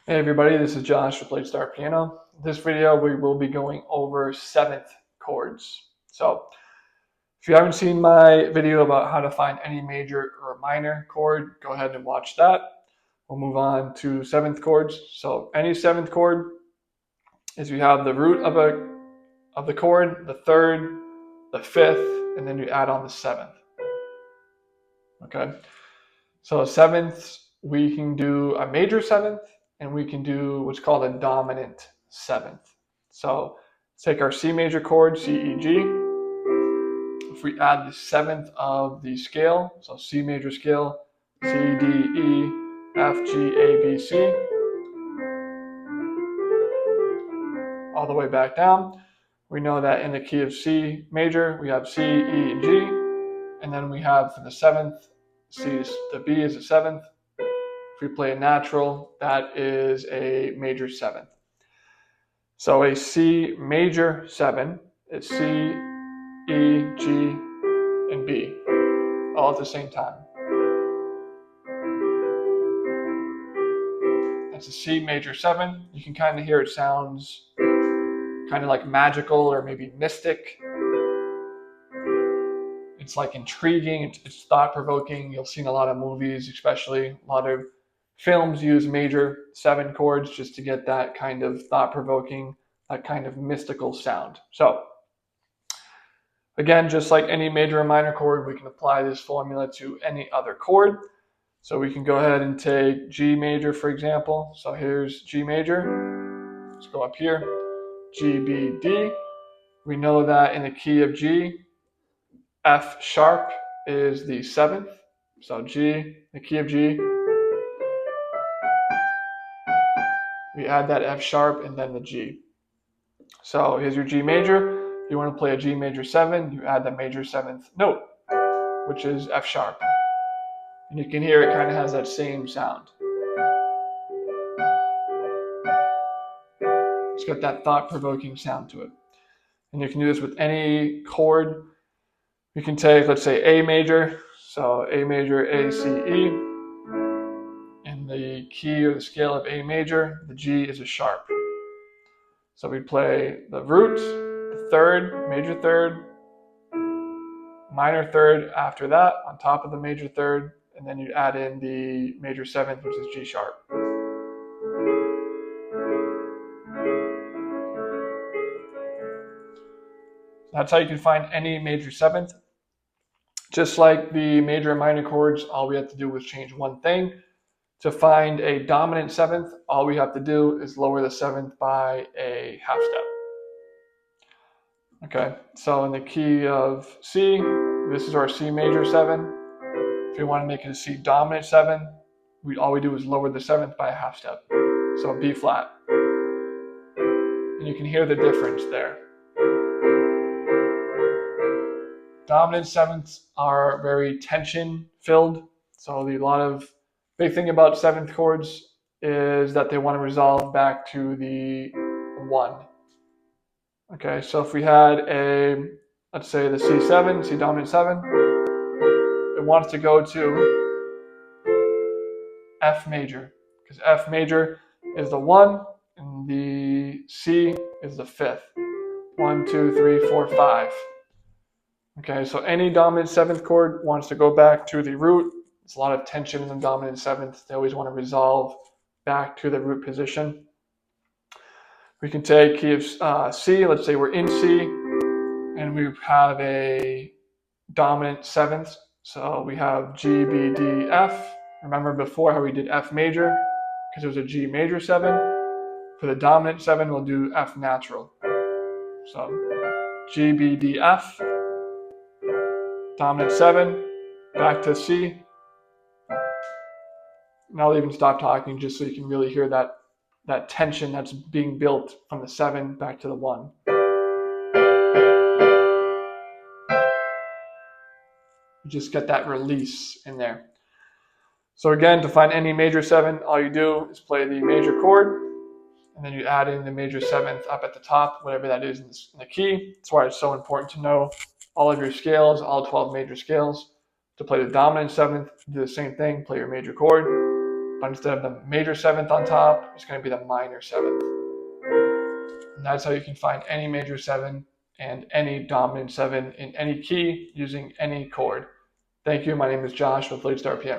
Hey everybody, this is Josh with Late Start Piano. In this video, we will be going over seventh chords. So, if you haven't seen my video about how to find any major or minor chord, go ahead and watch that. We'll move on to seventh chords. So, any seventh chord is you have the root of the chord, the third, the fifth, and then you add on the seventh. Okay. So seventh, we can do a major seventh, and we can do what's called a dominant seventh. So let's take our C major chord, C, E, G. If we add the seventh of the scale, so C major scale, C, D, E, F, G, A, B, C, all the way back down, we know that in the key of C major, we have C, E, and G, and then we have for the seventh, the B is a seventh. If we play a natural, that is a major seventh. So a C major 7 is C, E, G, and B, all at the same time. That's a C major 7. You can kind of hear it sounds kind of like magical or maybe mystic. It's like intriguing, it's thought-provoking. You'll see in a lot of movies, especially a lot of films use major 7 chords just to get that kind of thought-provoking, that kind of mystical sound. So again, just like any major or minor chord, we can apply this formula to any other chord. So we can go ahead and take G major, for example. So here's G major. Let's go up here. G, B, D. We know that in the key of G, F sharp is the 7th. So G, the key of G, we add that F sharp and then the G. So here's your G major. If you want to play a G major 7, you add the major 7th note, which is F sharp. And you can hear it kind of has that same sound. It's got that thought-provoking sound to it. And you can do this with any chord. You can take, let's say, A major. So A major, A, C, E. In the key or the scale of A major, the G is a sharp. So we play the root, the third, major third, minor third after that, on top of the major third, and then you add in the major 7th, which is G sharp. That's how you can find any major 7th. Just like the major and minor chords, all we have to do is change one thing. To find a dominant 7th, all we have to do is lower the 7th by a half step. Okay, so in the key of C, this is our C major 7. If we want to make it a C dominant 7, all we do is lower the 7th by a half step. So B flat. And you can hear the difference there. Dominant 7ths are very tension filled. So big thing about 7th chords is that they want to resolve back to the 1. Okay, so if we had let's say the C7, C dominant 7, it wants to go to F major, because F major is the 1 and the C is the 5th. 1, 2, 3, 4, 5. Okay, so any dominant 7th chord wants to go back to the root. There's a lot of tension in the dominant 7th. They always want to resolve back to the root position. We can take key of C. Let's say we're in C, and we have a dominant 7th. So we have G, B, D, F. Remember before how we did F major, because it was a G major 7. For the dominant 7, we'll do F natural. So G, B, D, F. Dominant 7, back to C. And I'll even stop talking just so you can really hear that tension that's being built from the 7 back to the 1. You just get that release in there. So again, to find any major 7, all you do is play the major chord, and then you add in the major 7th up at the top, whatever that is in the key. That's why it's so important to know all of your scales, all 12 major scales. To play the dominant 7th, do the same thing, play your major chord. but instead of the major seventh on top, it's going to be the minor seventh. And that's how you can find any major seven and any dominant seven in any key using any chord. Thank you. My name is Josh with Lead Star Piano.